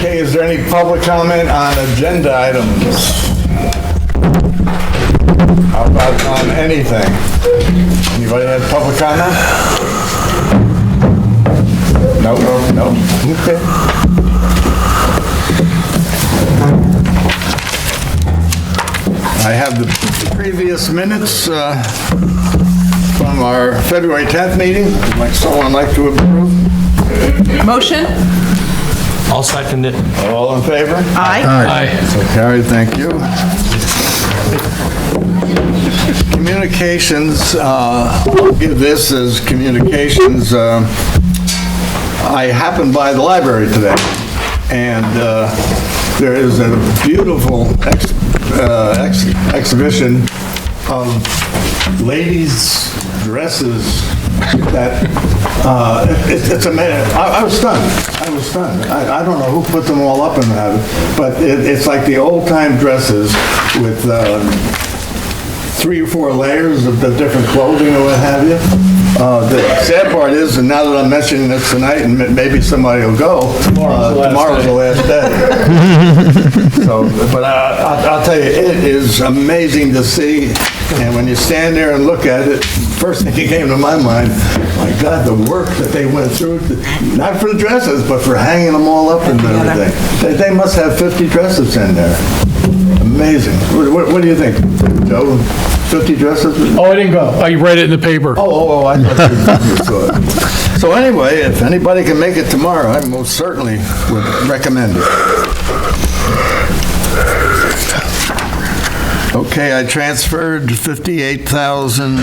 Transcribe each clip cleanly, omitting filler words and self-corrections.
Okay, is there any public comment on agenda items? How about on anything? Anybody have public comment? No. Okay. I have the previous minutes from our February 10th meeting. Would someone like to approve? Motion? I'll second it. All in favor? Aye. Aye. So carried, thank you. Communications, I'll give this as communications. I happened by the library today, and there is a beautiful exhibition of ladies' dresses that, it's amazing. I was stunned. I don't know who put them all up in that, but it's like the old-time dresses with 3 or 4 layers of the different clothing or what have you. The sad part is, and now that I'm mentioning this tonight, and maybe somebody will go, tomorrow's the last day. So, but I'll tell you, it is amazing to see, and when you stand there and look at it, first thing that came to my mind, my God, the work that they went through, not for the dresses, but for hanging them all up and everything. They must have 50 dresses in there. Amazing. What do you think, Joe? 50 dresses? Oh, I didn't go. I read it in the paper. Oh, I thought you saw it. So anyway, if anybody can make it tomorrow, I most certainly would recommend it. Okay, I transferred 6,000.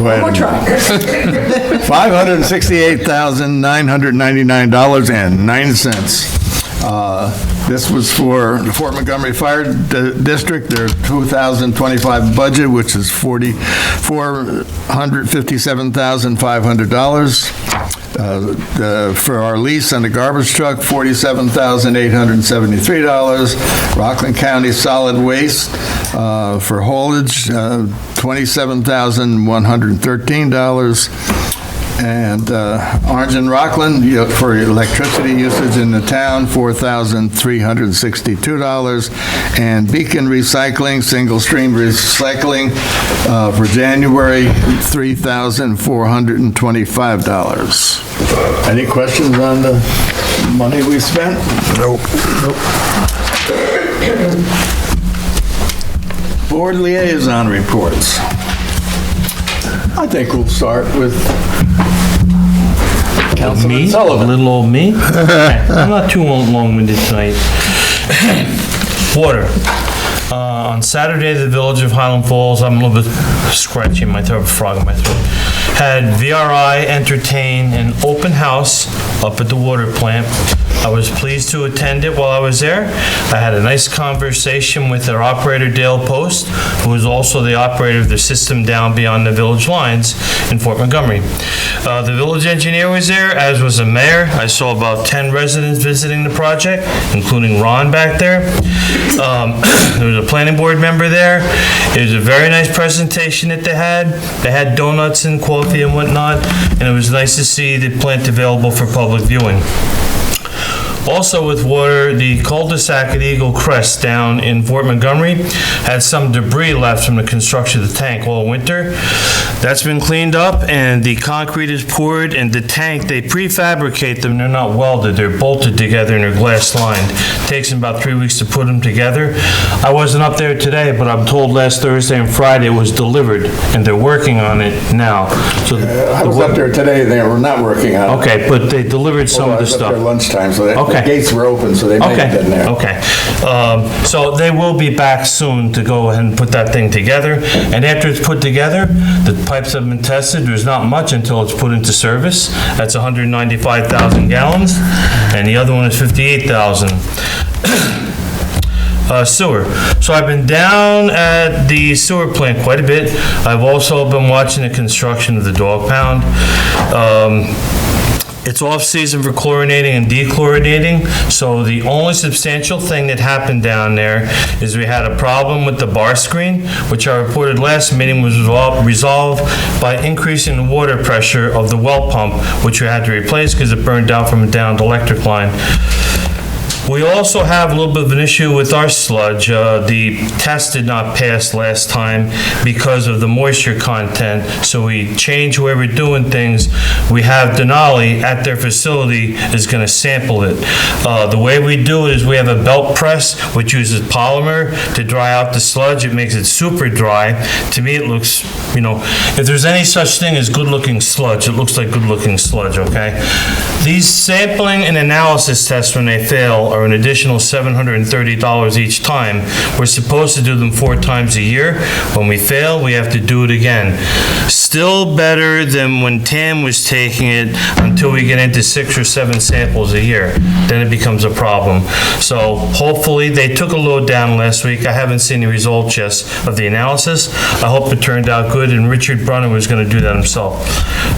One more try. $568,999.09. This was for the Fort Montgomery Fire District, their 2025 budget, which is $457,500. For our lease on the garbage truck, $47,873. Rockland County Solid Waste for haulage, $27,113. And Orange and Rockland, for electricity usage in the town, $4,362. And Beacon Recycling, single stream recycling, for January, $3,425. Any questions on the money we spent? Nope. Board liaison reports. I think we'll start with Councilman Me? Sullivan. Little old me? Okay, I'm not too long-winded tonight. Water. On Saturday, the village of Highland Falls, I'm a little bit scratchy in my throat, frog in my throat, had VRI entertain an open house up at the water plant. I was pleased to attend it while I was there. I had a nice conversation with their operator, Dale Post, who is also the operator of the system down beyond the village lines in Fort Montgomery. The village engineer was there, as was the mayor. I saw about 10 residents visiting the project, including Ron back there. There was a planning board member there. It was a very nice presentation that they had. They had donuts and coffee and whatnot, and it was nice to see the plant available for public viewing. Also with water, the cul-de-sac at Eagle Crest down in Fort Montgomery had some debris left from the construction of the tank all winter. That's been cleaned up and the concrete is poured, and the tank, they prefabricate them, they're not welded, they're bolted together and they're glass lined. Takes them about 3 weeks to put them together. I wasn't up there today, but I'm told last Thursday and Friday it was delivered and they're working on it now. So I was up there today, they were not working on it. Okay, but they delivered some of the I was up stuff. there lunchtime, so Okay. the gates were open, so they may have been there. Okay. So they will be back soon to go ahead and put that thing together. And after it's put together, the pipes have been tested. There's not much until it's put into service. That's 195,000 gallons, and the other one is 58,000. Sewer. So I've been down at the sewer plant quite a bit. I've also been watching the construction of the dog pound. It's off-season for chlorinating and dechlorinating, so the only substantial thing that happened down there is we had a problem with the bar screen, which I reported last meeting was resolved by increasing the water pressure of the well pump, which we had to replace because it burned down from a downed electric line. We also have a little bit of an issue with our sludge. The test did not pass last time because of the moisture content, so we changed where we're doing things. We have Denali at their facility is going to sample it. The way we do it is we have a belt press which uses polymer to dry out the sludge. It makes it super dry. To me, it looks, if there's any such thing as good-looking sludge, it looks like good-looking sludge, okay? These sampling and analysis tests, when they fail, are an additional $730 each time. We're supposed to do them 4 times a year. When we fail, we have to do it again. Still better than when Tam was taking it until we get into 6 or 7 samples a year. Then it becomes a problem. So hopefully, they took a load down last week. I haven't seen the results yet of the analysis. I hope it turned out good, and Richard Brunner was going to do that himself.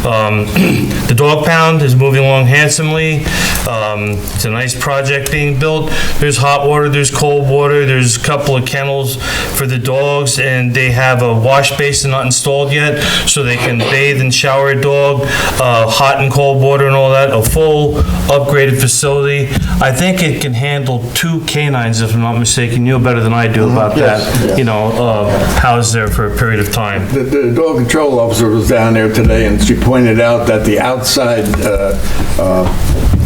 The dog pound is moving along handsomely. It's a nice project being built. There's hot water, there's cold water, there's a couple of kennels for the dogs, and they have a wash basin not installed yet, so they can bathe and shower a dog, hot and cold water and all that, a full upgraded facility. I think it can handle 2 canines, if I'm not mistaken. You know better than I do about Yes, that, yes. Housed there for a period of time. The dog control officer was down there today, and she pointed out that the outside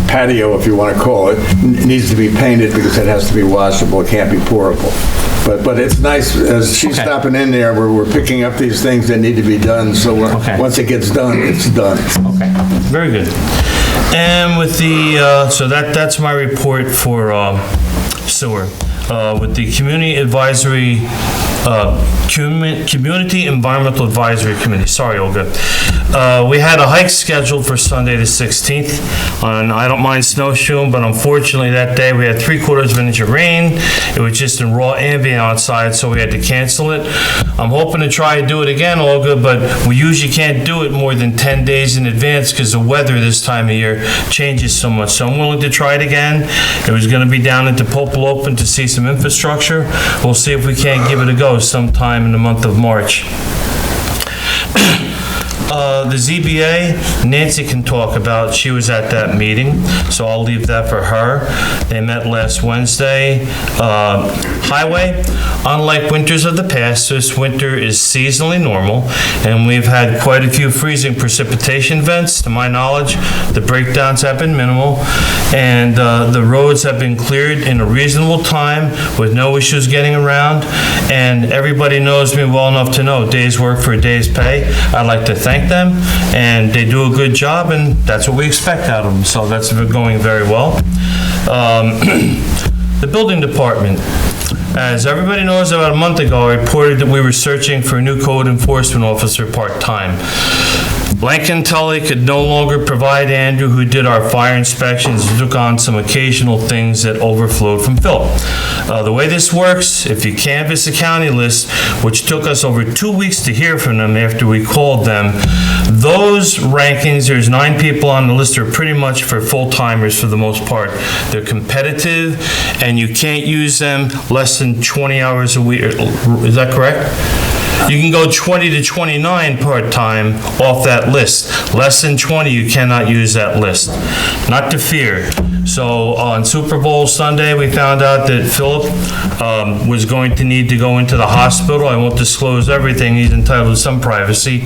patio, if you want to call it, needs to be painted because it has to be washable. It can't be pourable. But it's nice, as she's Okay. stopping in there, we're picking up these things that need to be done, so Okay. once it gets done, it's done. Okay, very good. And with the, so that's my report for sewer. With the Community Advisory, Community Environmental Advisory Committee, sorry, Olga. We had a hike scheduled for Sunday the 16th, and I don't mind snowshoeing, but unfortunately that day we had 3/4 of an inch of rain. It was just in raw ambient outside, so we had to cancel it. I'm hoping to try to do it again, Olga, but we usually can't do it more than 10 days in advance because the weather this time of year changes so much. So I'm willing to try it again. It was going to be down at the Popel Open to see some infrastructure. We'll see if we can't give it a go sometime in the month of March. The ZBA, Nancy can talk about, she was at that meeting, so I'll leave that for her. They met last Wednesday. Highway, unlike winters of the past, this winter is seasonally normal, and we've had quite a few freezing precipitation events. To my knowledge, the breakdowns have been minimal, and the roads have been cleared in a reasonable time with no issues getting around, and everybody knows me well enough to know days work for a day's pay. I'd like to thank them, and they do a good job, and that's what we expect out of them, so that's going very well. The building department. As everybody knows, about a month ago, I reported that we were searching for a new code enforcement officer part-time. Blanken Tully could no longer provide Andrew, who did our fire inspections, and took on some occasional things that overflowed from Phil. The way this works, if you canvass the county list, which took us over 2 weeks to hear from them after we called them, those rankings, there's 9 people on the list, are pretty much for full-timers for the most part. They're competitive, and you can't use them less than 20 hours a week. Is that correct? You can go 20 to 29 part-time off that list. Less than 20, you cannot use that list. Not to fear. So on Super Bowl Sunday, we found out that Philip was going to need to go into the hospital. I won't disclose everything. He's entitled to some privacy.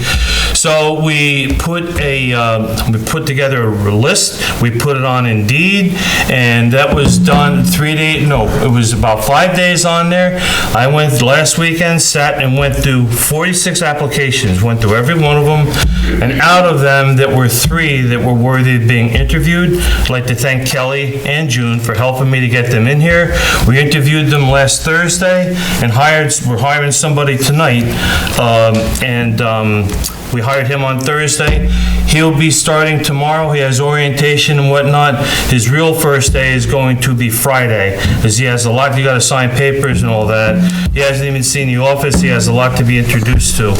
So we put together a list. We put it on Indeed, and that was done it was about 5 days on there. I went last weekend, sat and went through 46 applications, went through every one of them, and out of them, there were 3 that were worthy of being interviewed. I'd like to thank Kelly and June for helping me to get them in here. We interviewed them last Thursday and we're hiring somebody tonight, we hired him on Thursday. He'll be starting tomorrow. He has orientation and whatnot. His real first day is going to be Friday, because he has a lot, you gotta sign papers and all that. He hasn't even seen the office. He has a lot to be introduced to.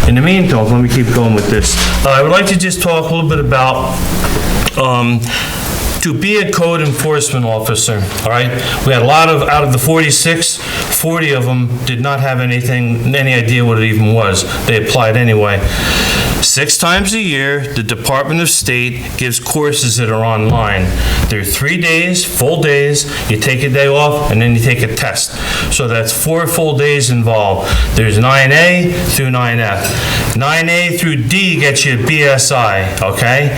In the meantime, let me keep going with this. I would like to just talk a little bit about To be a code enforcement officer, all right? We had a lot of, out of the 46, 40 of them did not have any idea what it even was. They applied anyway. 6 times a year, the Department of State gives courses that are online. They're 3 days, full days. You take a day off, and then you take a test. So that's 4 full days involved. There's 9A through 9F. 9A through D gets you a BSI, okay?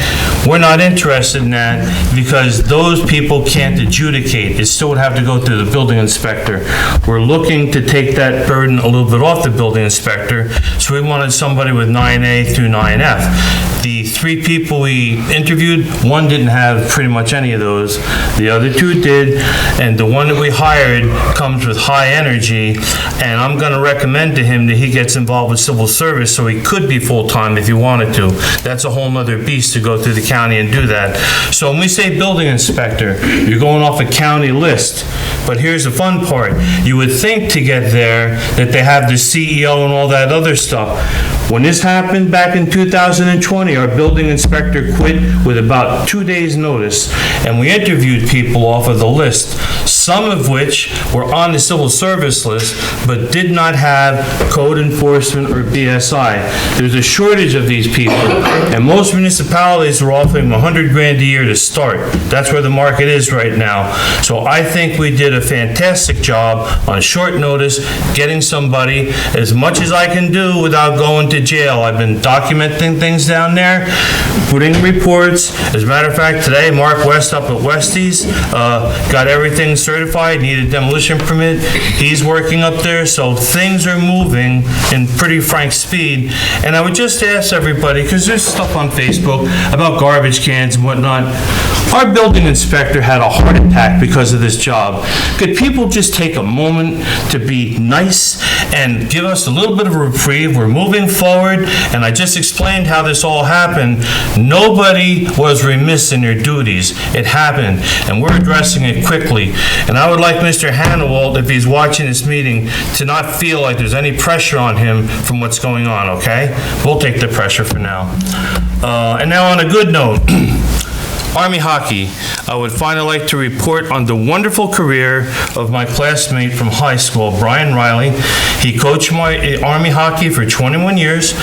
We're not interested in that because those people can't adjudicate. It still would have to go through the building inspector. We're looking to take that burden a little bit off the building inspector, so we wanted somebody with 9A through 9F. The 3 people we interviewed, 1 didn't have pretty much any of those. The other 2 did, and the one that we hired comes with high energy, and I'm going to recommend to him that he gets involved with civil service so he could be full-time if he wanted to. That's a whole nother beast to go through the county and do that. So when we say building inspector, you're going off a county list. But here's the fun part. You would think to get there that they have the CEO and all that other stuff. When this happened back in 2020, our building inspector quit with about 2 days' notice, and we interviewed people off of the list, some of which were on the civil service list, but did not have code enforcement or BSI. There's a shortage of these people, and most municipalities are offering 100 grand a year to start. That's where the market is right now. So I think we did a fantastic job on short notice, getting somebody as much as I can do without going to jail. I've been documenting things down there, putting reports. As a matter of fact, today, Mark West up at Westie's got everything certified, needed a demolition permit. He's working up there, so things are moving in pretty frank speed. And I would just ask everybody, because there's stuff on Facebook about garbage cans and whatnot. Our building inspector had a heart attack because of this job. Could people just take a moment to be nice and give us a little bit of a reprieve? We're moving forward, and I just explained how this all happened. Nobody was remiss in their duties. It happened, and we're addressing it quickly. And I would like Mr. Hannawalt, if he's watching this meeting, to not feel like there's any pressure on him from what's going on, okay? We'll take the pressure for now. And now on a good note, Army hockey. I would finally like to report on the wonderful career of my classmate from high school, Brian Riley. He coached my Army hockey for 21 years,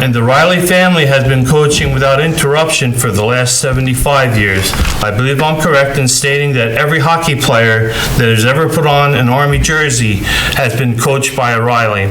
and the Riley family has been coaching without interruption for the last 75 years. I believe I'm correct in stating that every hockey player that has ever put on an Army jersey has been coached by a Riley.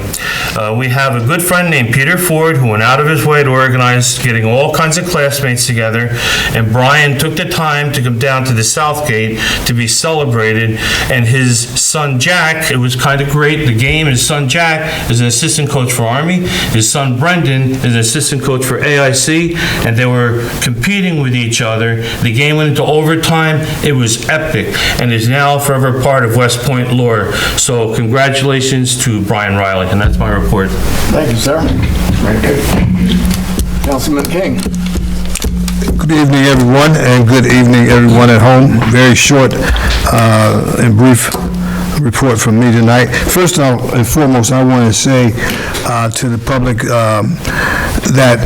We have a good friend named Peter Ford who went out of his way to organize getting all kinds of classmates together, and Brian took the time to come down to the Southgate to be celebrated, and his son Jack, it was kind of great, the game, his son Jack is an assistant coach for Army, his son Brendan is an assistant coach for AIC, and they were competing with each other. The game went into overtime. It was epic, and is now forever part of West Point lore. So congratulations to Brian Riley, and that's my report. Thank you, sir. Very good. Councilman King. Good evening, everyone, and good evening, everyone at home. Very short and brief report from me tonight. First and foremost, I want to say to the public that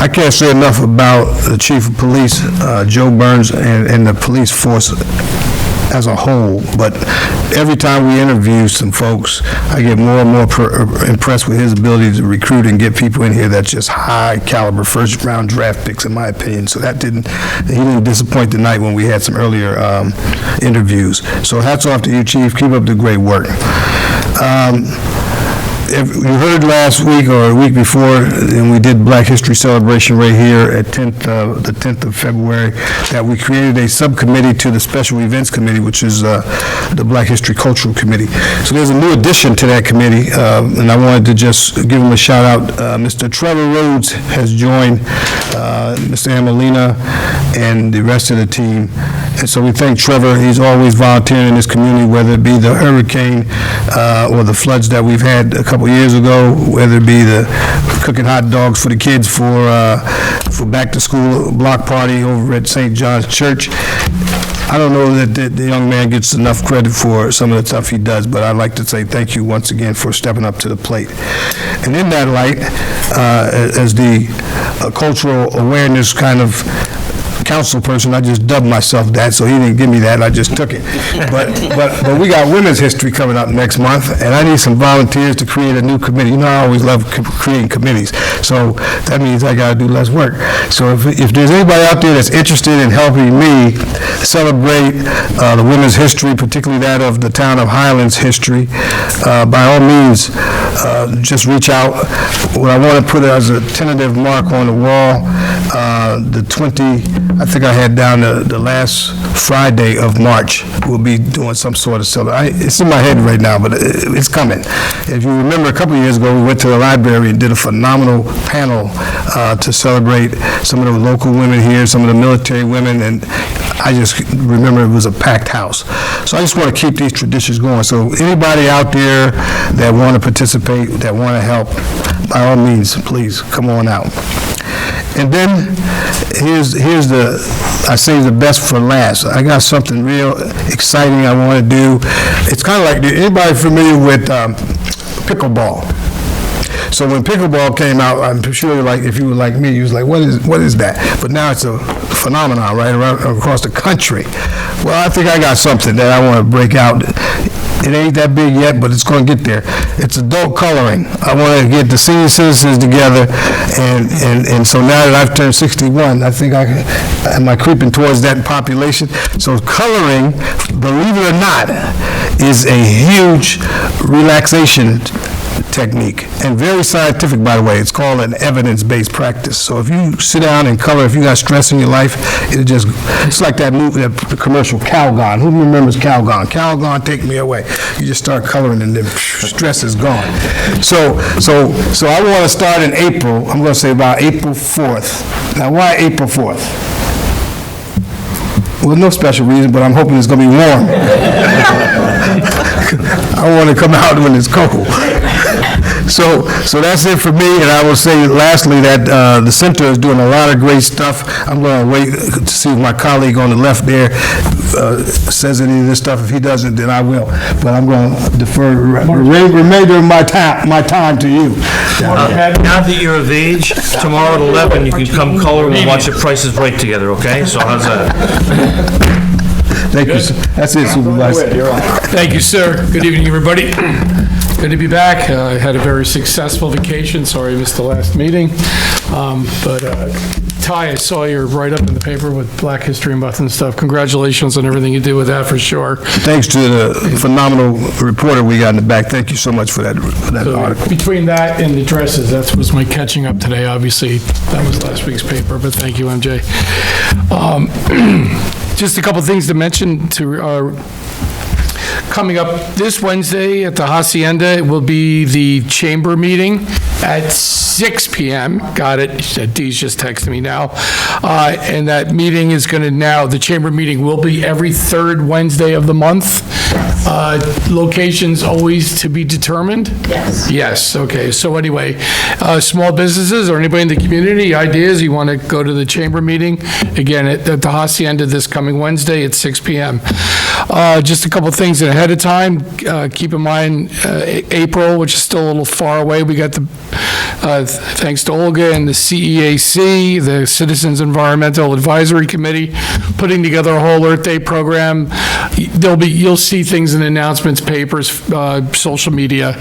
I can't say enough about the Chief of Police, Joe Burns, and the police force as a whole, but every time we interview some folks, I get more and more impressed with his ability to recruit and get people in here that's just high caliber, first round draft picks, in my opinion. So he didn't disappoint tonight when we had some earlier interviews. So hats off to you, Chief. Keep up the great work. If you heard last week or a week before, and we did Black History Celebration right here at the 10th of February, that we created a subcommittee to the Special Events Committee, which is the Black History Cultural Committee. So there's a new addition to that committee, and I wanted to just give him a shout out. Mr. Trevor Rhodes has joined Mr. Amelina and the rest of the team. And so we thank Trevor. He's always volunteering in this community, whether it be the hurricane or the floods that we've had a couple years ago, whether it be the cooking hot dogs for the kids for back to school block party over at St. John's Church. I don't know that the young man gets enough credit for some of the stuff he does, but I'd like to say thank you once again for stepping up to the plate. And in that light, as the cultural awareness kind of council person, I just dubbed myself that, so he didn't give me that, I just took it. But we got Women's History coming up next month, and I need some volunteers to create a new committee. You know, I always love creating committees, so that means I gotta do less work. So if there's anybody out there that's interested in helping me celebrate the women's history, particularly that of the town of Highlands history, by all means, just reach out. What I want to put as a tentative mark on the wall, I think I had down the last Friday of March, we'll be doing some sort of celebration. It's in my head right now, but it's coming. If you remember, a couple of years ago, we went to the library and did a phenomenal panel to celebrate some of the local women here, some of the military women, and I just remember it was a packed house. So I just want to keep these traditions going. So anybody out there that want to participate, that want to help, by all means, please come on out. And then here's I saved the best for last. I got something real exciting I want to do. It's kind of like, anybody familiar with pickleball? So when pickleball came out, I'm sure, like, if you were like me, you was like, what is that? But now it's a phenomenon right around across the country. Well, I think I got something that I want to break out. It ain't that big yet, but it's going to get there. It's adult coloring. I want to get the senior citizens together, and so now that I've turned 61, I think am I creeping towards that population? So coloring, believe it or not, is a huge relaxation technique, and very scientific, by the way. It's called an evidence-based practice. So if you sit down and color, if you got stress in your life, it's like that movie, that commercial, Calgon. Who remembers Calgon? Calgon, take me away. You just start coloring and then stress is gone. So I want to start in April. I'm going to say about April 4th. Now, why April 4th? Well, no special reason, but I'm hoping it's going to be warm. I want to come out when it's cold. So that's it for me, and I will say lastly that the center is doing a lot of great stuff. I'm going to wait to see if my colleague on the left there says any of this stuff. If he doesn't, then I will. But I'm going to defer the remainder of my time to you. Now that you're of age, tomorrow at 11, you can come color and we'll watch the Price is Right together, okay? So how's that? Thank you, sir. That's it, Supervisor. Thank you, sir. Good evening, everybody. Good to be back. I had a very successful vacation. Sorry I missed the last meeting. But Ty, I saw your write-up in the paper with Black History Month and stuff. Congratulations on everything you did with that, for sure. Thanks to the phenomenal reporter we got in the back. Thank you so much for that So article. between that and the dresses, that was my catching up today. Obviously, that was last week's paper, but thank you, MJ. Just a couple things to mention coming up this Wednesday at the Hacienda. It will be the chamber meeting at 6 p.m. Got it. Dee's just texting me now. And that meeting is going to the chamber meeting will be every third Wednesday of the month. Locations always to be determined? Yes. Yes, okay. So anyway, small businesses or anybody in the community, ideas, you want to go to the chamber meeting? Again, at the Hacienda this coming Wednesday at 6 p.m. Just a couple things ahead of time. Keep in mind, April, which is still a little far away, we got thanks to Olga and the CEAC, the Citizens Environmental Advisory Committee, putting together a whole Earth Day program. You'll see things in announcements, papers, social media,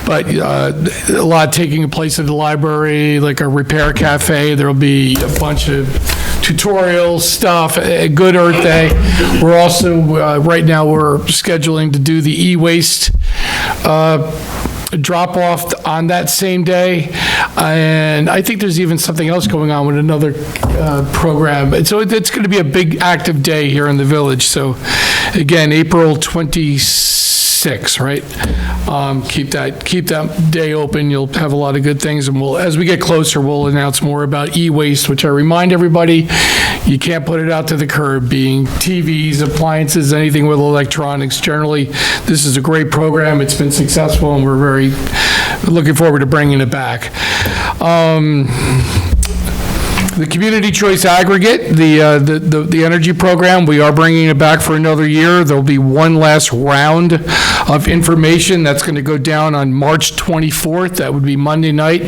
but a lot taking place at the library, like a repair cafe. There'll be a bunch of tutorial stuff, a good Earth Day. We're also, right now, we're scheduling to do the e-waste drop off on that same day, and I think there's even something else going on with another program. And so it's going to be a big active day here in the village. So again, April 26th, right? Keep that day open. You'll have a lot of good things, and as we get closer, we'll announce more about e-waste, which I remind everybody, you can't put it out to the curb, being TVs, appliances, anything with electronics. Generally, this is a great program. It's been successful, and we're very looking forward to bringing it back. The Community Choice Aggregate, the energy program, we are bringing it back for another year. There'll be one last round of information that's going to go down on March 24th. That would be Monday night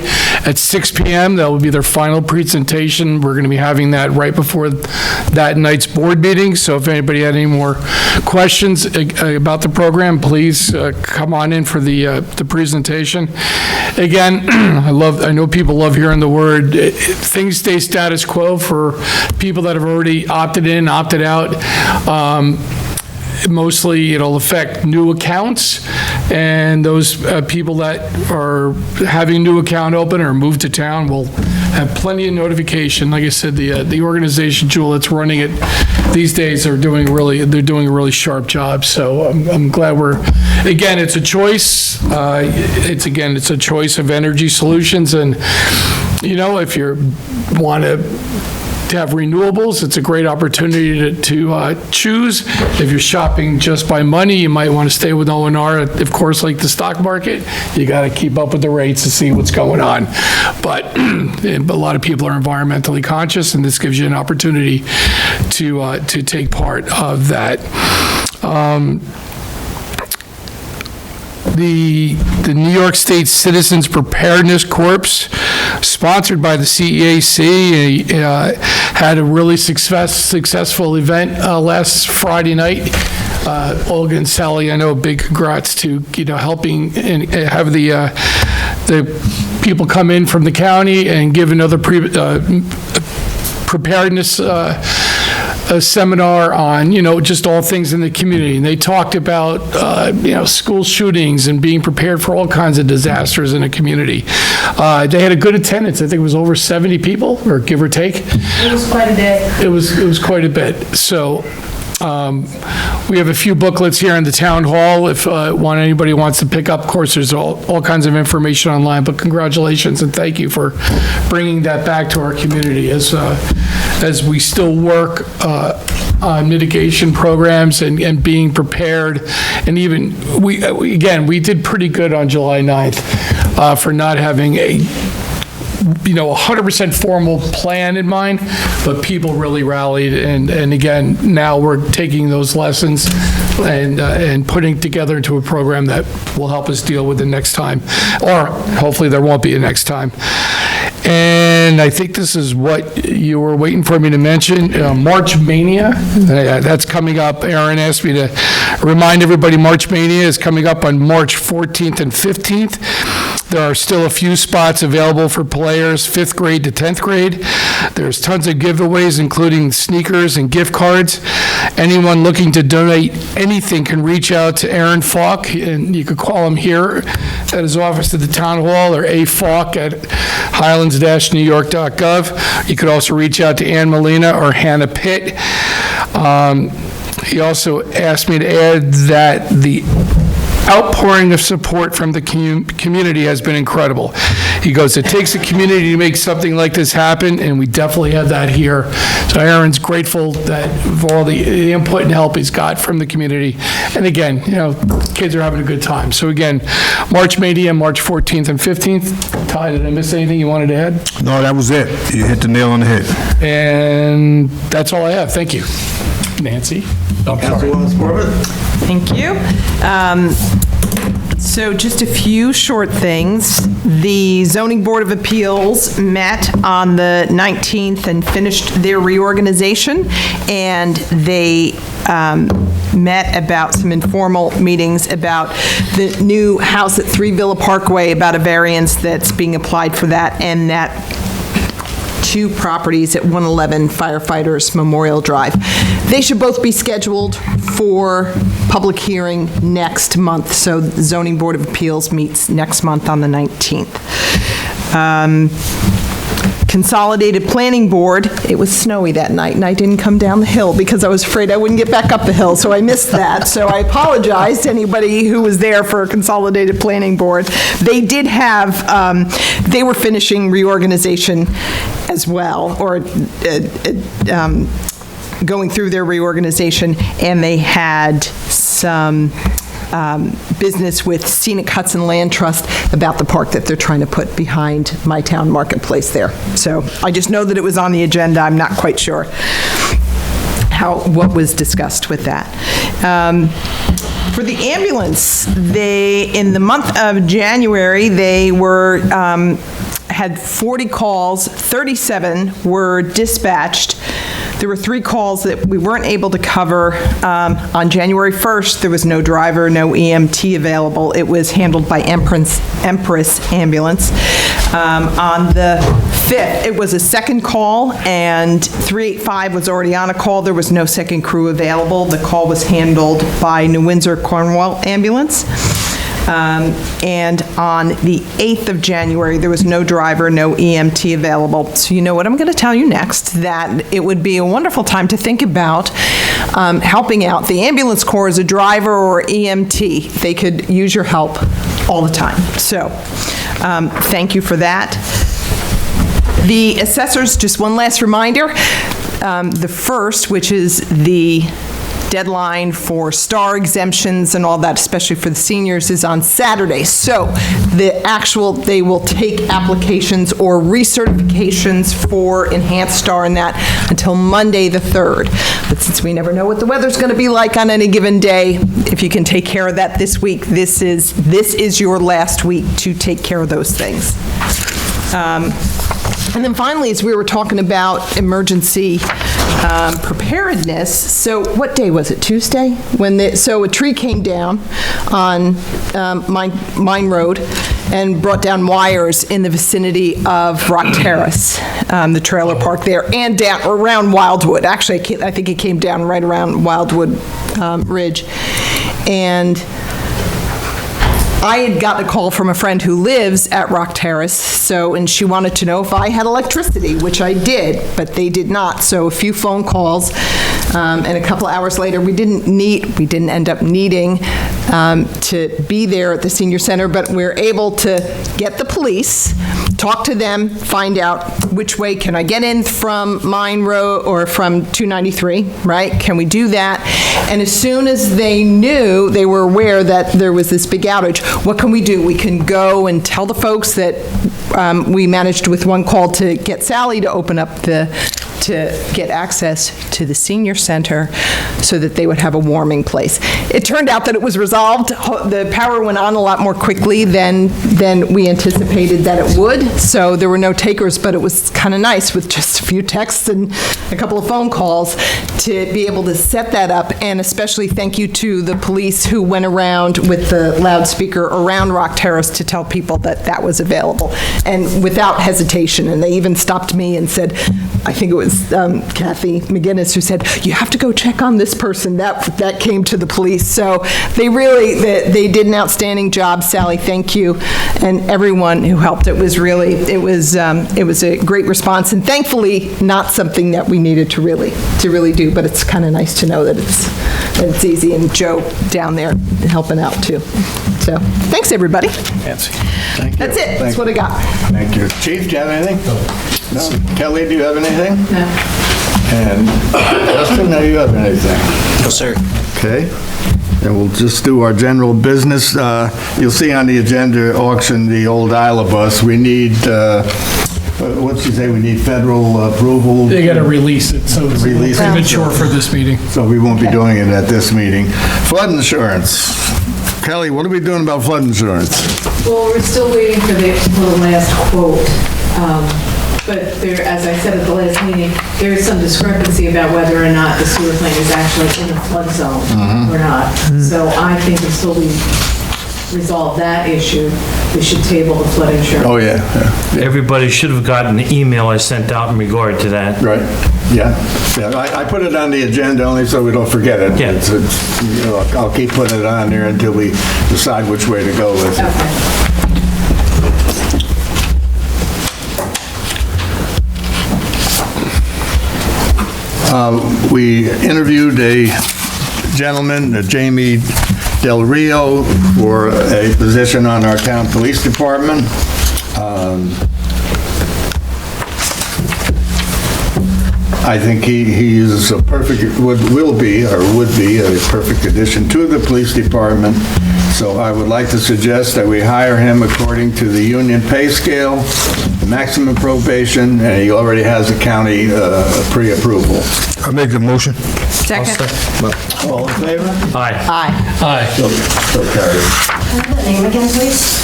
at 6 p.m. That will be their final presentation. We're going to be having that right before that night's board meeting. So if anybody had any more questions about the program, please come on in for the presentation. Again, I know people love hearing the word. Things stay status quo for people that have already opted in, opted out. Mostly it'll affect new accounts, and those people that are having a new account open or moved to town will have plenty of notification. Like I said, the organization, Jewel, that's running it these days are doing a really sharp job. So I'm glad again, it's a choice. It's a choice of energy solutions, and if you want to have renewables, it's a great opportunity to choose. If you're shopping just by money, you might want to stay with O&R. Of course, like the stock market, you got to keep up with the rates to see what's going on. But a lot of people are environmentally conscious, and this gives you an opportunity to take part of that. The New York State Citizens Preparedness Corps, sponsored by the CEAC, had a really successful event last Friday night. Olga and Sally, I know, big congrats to helping and have the people come in from the county and give another preparedness a seminar on, just all things in the community. And they talked about, school shootings and being prepared for all kinds of disasters in a community. They had a good attendance. I think it was over 70 people, or give or take. It was quite a day. It was quite a bit. So we have a few booklets here in the town hall if anybody wants to pick up. Of course, there's all kinds of information online, but congratulations and thank you for bringing that back to our community as we still work on mitigation programs and being prepared. And even, we did pretty good on July 9th for not having a 100% formal plan in mind, but people really rallied, and again, now we're taking those lessons and putting together into a program that will help us deal with the next time, or hopefully there won't be a next time. And I think this is what you were waiting for me to mention, March Mania. That's coming up. Aaron asked me to remind everybody March Mania is coming up on March 14th and 15th. There are still a few spots available for players 5th grade to 10th grade. There's tons of giveaways, including sneakers and gift cards. Anyone looking to donate anything can reach out to Aaron Falk, and you could call him here at his office at the town hall, or Highlands-newyork.gov. You could also reach out to Ann Molina or Hannah Pitt. He also asked me to add that the outpouring of support from the community has been incredible. He goes, it takes a community to make something like this happen, and we definitely have that here. So Aaron's grateful for all the input and help he's got from the community. And again, kids are having a good time. So again, March Mania, March 14th and 15th. Ty, did I miss anything you wanted to add? No, that was it. You hit the nail on the head. And that's all I have. Thank you. Nancy? Oh, sorry. Thank you. So just a few short things. The Zoning Board of Appeals met on the 19th and finished their reorganization, and they met about some informal meetings about the new house at 3 Villa Parkway, about a variance that's being applied for that, and that 2 properties at 111 Firefighters Memorial Drive. They should both be scheduled for public hearing next month. So the Zoning Board of Appeals meets next month on the 19th. Consolidated Planning Board, it was snowy that night, and I didn't come down the hill because I was afraid I wouldn't get back up the hill, so I missed that. So I apologize to anybody who was there for Consolidated Planning Board. They did have, they were finishing reorganization as well, or going through their reorganization, and they had some business with Scenic Hudson Land Trust about the park that they're trying to put behind My Town Marketplace there. So I just know that it was on the agenda. I'm not quite sure what was discussed with that. For the ambulance, in the month of January, they were had 40 calls, 37 were dispatched. There were 3 calls that we weren't able to cover. On January 1st, there was no driver, no EMT available. It was handled by Empress Ambulance. On the 5th, it was a second call, and 385 was already on a call. There was no second crew available. The call was handled by New Windsor Cornwall Ambulance. And on the 8th of January, there was no driver, no EMT available. So you know what I'm going to tell you next, that it would be a wonderful time to think about helping out the ambulance corps as a driver or EMT. They could use your help all the time. So thank you for that. The assessors, just one last reminder, the 1st, which is the deadline for STAR exemptions and all that, especially for the seniors, is on Saturday. So they will take applications or recertifications for enhanced STAR and that until Monday the 3rd. But since we never know what the weather's going to be like on any given day, if you can take care of that this week, this is your last week to take care of those things. And then finally, as we were talking about emergency preparedness, so what day was it, Tuesday? So a tree came down on Mine Road and brought down wires in the vicinity of Rock Terrace, the trailer park there, and down around Wildwood. Actually, I think it came down right around Wildwood Ridge. And I had gotten a call from a friend who lives at Rock Terrace, and she wanted to know if I had electricity, which I did, but they did not. So a few phone calls, and a couple hours later, we didn't end up needing to be there at the senior center, but we're able to get the police, talk to them, find out which way can I get in from Mine Road or from 293, right? Can we do that? And as soon as they were aware that there was this big outage, what can we do? We can go and tell the folks that we managed with one call to get Sally to open up to get access to the senior center so that they would have a warming place. It turned out that it was resolved. The power went on a lot more quickly than we anticipated that it would, so there were no takers, but it was kind of nice with just a few texts and a couple of phone calls to be able to set that up, and especially thank you to the police who went around with the loudspeaker around Rock Terrace to tell people that that was available, and without hesitation, and they even stopped me and said, I think it was Kathy McGinnis who said, you have to go check on this person. That came to the police. So they did an outstanding job. Sally, thank you, and everyone who helped. It was a great response, and thankfully not something that we needed to really do, but it's kind of nice to know that it's easy, and Joe down there helping out too. So thanks, everybody. Nancy. Thank you. That's it. That's what I got. Thank you. Chief, do you have anything? No. Kelly, do you have anything? No. And Justin, do you have anything? No, sir. Okay. And we'll just do our general business. You'll see on the agenda, auction the old Isla bus. We need, what'd you say, we need federal approval? They got to release it, so it's Release it. premature for this meeting. So we won't be doing it at this meeting. Flood insurance. Kelly, what are we doing about flood insurance? Well, we're still waiting for the last quote. But there, as I said at the last meeting, there is some discrepancy about whether or not the sewer plant is actually in a flood zone or not. So I think until we resolve that issue, we should table the flood insurance. Oh, yeah. Everybody should have gotten the email I sent out in regard to that. Right, yeah. I put it on the agenda only so we don't forget it. Yeah. I'll keep putting it on there until we decide which way to go with it. Okay. We interviewed a gentleman, Jamie Del Rio, for a position on our town police department. I think he is a perfect, would be a perfect addition to the police department. So I would like to suggest that we hire him according to the union pay scale, maximum probation, and he already has a county pre-approval. I make the motion. Second. All in favor? Aye. Aye. Aye. So carried. Name again, please?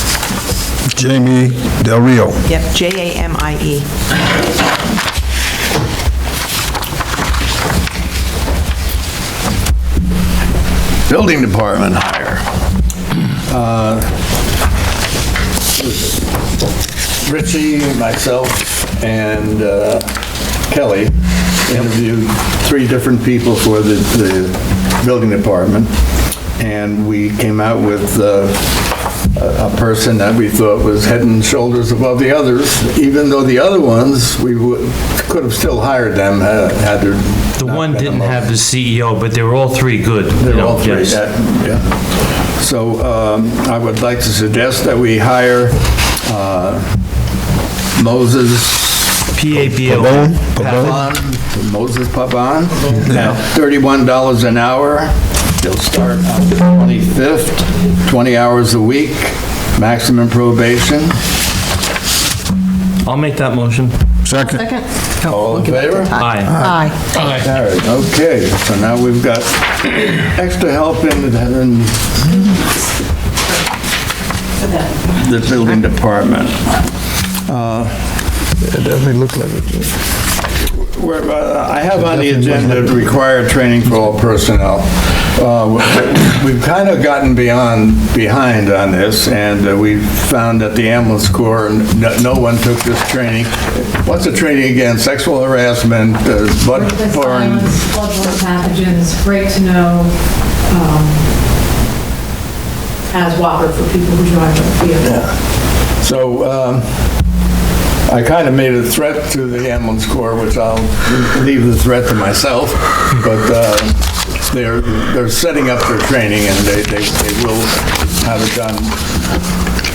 Jamie Del Rio. Yep, Jamie. Building department hire. Richie, myself, and Kelly interviewed 3 different people for the building department, and we came out with a person that we thought was head and shoulders above the others, even though the other ones, we could have still hired them had there The not one been a didn't motion. have the CEO, but they were all 3 good. They're all 3, Yes. yeah. So I would like to suggest that we hire Moses PABO. Pavan, Moses Pavan, at $31 an hour. They'll start on the 25th, 20 hours a week, maximum probation. I'll make that motion. Second. Second. All in favor? Aye. Aye. Carried. Okay, so now we've got extra help in the building department. It definitely looked like it. I have on the agenda required training for all personnel. We've kind of gotten behind on this, and we found that the ambulance corps, no one took this training. What's the training again? Sexual harassment, Workplace bloodborne. violence, bloodborne pathogens, right to know, as Whopper for people who drive a vehicle. So I kind of made a threat to the ambulance corps, which I'll leave the threat to myself, but they're setting up their training, and they will have it done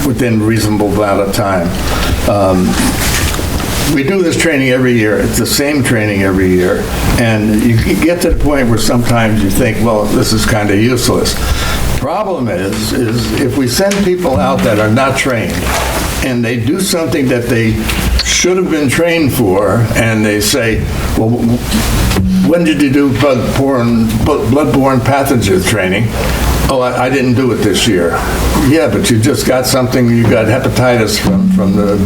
within reasonable amount of time. We do this training every year. It's the same training every year, and you get to the point where sometimes you think, well, this is kind of useless. Problem is if we send people out that are not trained, and they do something that they should have been trained for, and they say, well, when did you do bloodborne pathogen training? Oh, I didn't do it this year. Yeah, but you just got something, you got hepatitis from the...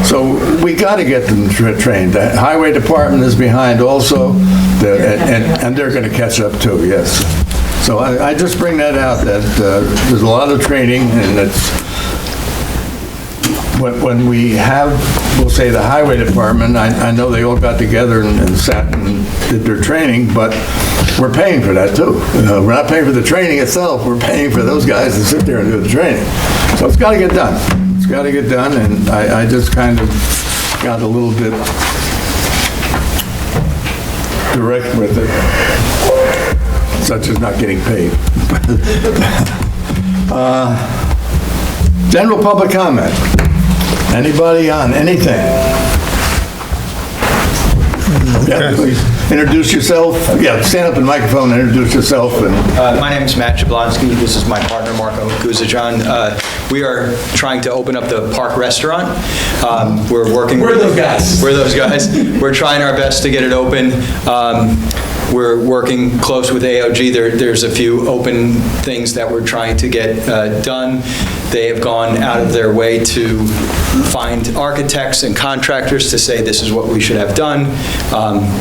So we got to get them trained. The highway department is behind also, and they're going to catch up too, yes. So I just bring that out, that there's a lot of training, and it's, when we have, we'll say, the highway department, I know they all got together and sat and did their training, but we're paying for that too. We're not paying for the training itself, we're paying for those guys to sit there and do the training. So it's got to get done. It's got to get done, and I just kind of got a little bit direct with it, such as not getting paid. General public comment. Anybody on anything? Yeah, please introduce yourself. Yeah, stand up in the microphone and introduce yourself. My name is Matt Jablonski. This is my partner, Marco Guzajan. We are trying to open up the Park Restaurant. We're working... We're those guys. We're those guys. We're trying our best to get it open. We're working close with AOG. There's a few open things that we're trying to get done. They have gone out of their way to find architects and contractors to say this is what we should have done.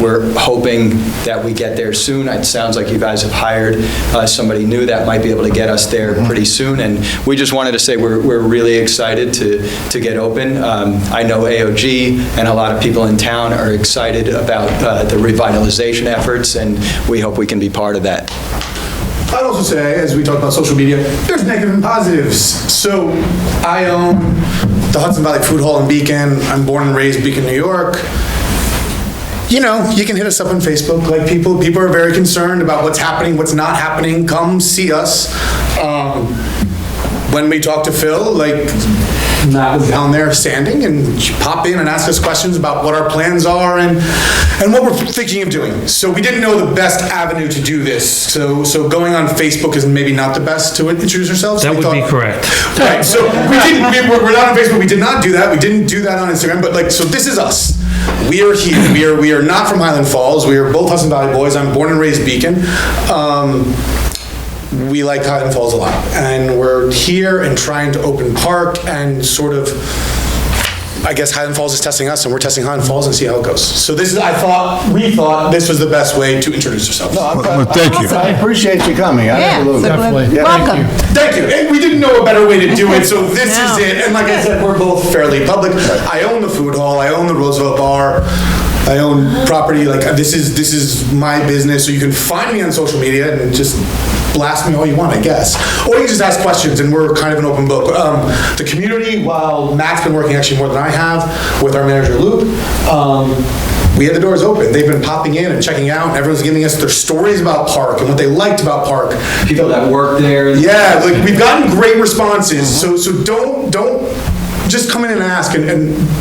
We're hoping that we get there soon. It sounds like you guys have hired somebody new that might be able to get us there pretty soon. And we just wanted to say we're really excited to get open. I know AOG and a lot of people in town are excited about the revitalization efforts, and we hope we can be part of that. I'd also say, as we talk about social media, there's negative and positives. So I own the Hudson Valley Food Hall in Beacon. I'm born and raised Beacon, New York. You know, you can hit us up on Facebook. Like people are very concerned about what's happening, what's not happening. Come see us. When we talk to Phil, like Matt was down there standing, and pop in and ask us questions about what our plans are and what we're thinking of doing. So we didn't know the best avenue to do this. So going on Facebook is maybe not the best to introduce ourselves. That would be correct. Right, so we're not on Facebook. We did not do that. We didn't do that on Instagram. But so this is us. We are here. We are not from Highland Falls. We are both Hudson Valley boys. I'm born and raised Beacon. we like Highland Falls a lot, and we're here and trying to open park and sort of, I guess Highland Falls is testing us and we're testing Highland Falls and see how it goes. So this is, we thought this was the best way to introduce ourselves. Well, thank you. I appreciate you coming. Absolutely. Definitely. Welcome. Thank you. And we didn't know a better way to do it, so this is it. And like I said, we're both fairly public. I own the food hall, I own the Roosevelt Bar, I own property, like this is my business, so you can find me on social media and just blast me all you want, I guess. Or you can just ask questions, and we're kind of an open book. The community, while Matt's been working actually more than I have with our manager Luke, we had the doors open. They've been popping in and checking out, and everyone's giving us their stories about Park and what they liked about Park. People that work there. Yeah, like we've gotten great responses, so don't just come in and ask, and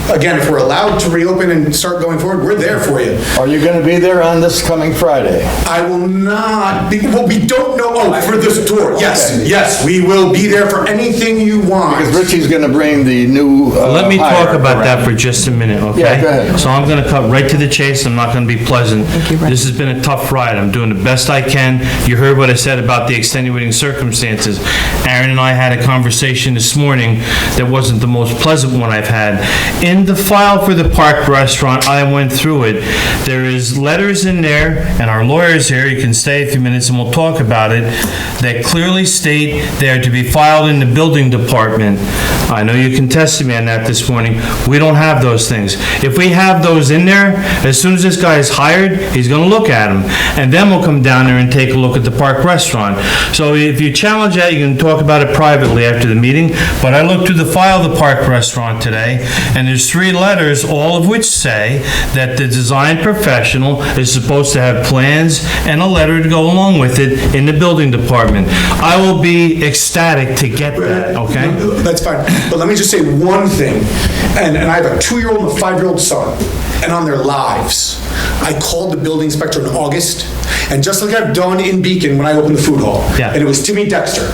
again, if we're allowed to reopen and start going forward, we're there for you. Are you going to be there on this coming Friday? I will not be, well, we don't know, for this tour, yes, Okay. yes, we will be there for anything you want. Because Richie's going to bring the new Let me hire talk about that around. for just a minute, okay? Yeah, go ahead. So I'm going to cut right to the chase. I'm not going to be pleasant. This has been a tough ride. I'm doing the best I can. You heard what I said about the extenuating circumstances. Aaron and I had a conversation this morning that wasn't the most pleasant one I've had. In the file for the Park Restaurant, I went through it. There is letters in there, and our lawyer's here, you can stay a few minutes and we'll talk about it, that clearly state they're to be filed in the building department. I know you contested me on that this morning. We don't have those things. If we have those in there, as soon as this guy is hired, he's gonna look at them, and then we'll come down there and take a look at the Park Restaurant. So if you challenge that, you can talk about it privately after the meeting, but I looked through the file of the Park Restaurant today, and there's 3 letters, all of which say that the design professional is supposed to have plans and a letter to go along with it in the building department. I will be ecstatic to get that, okay? That's fine, but let me just say one thing, and I have a 2-year-old and a 5-year-old son, and on their lives, I called the building inspector in August, and just like I've done in Beacon when I opened the food hall, Yeah. and it was Timmy Dexter,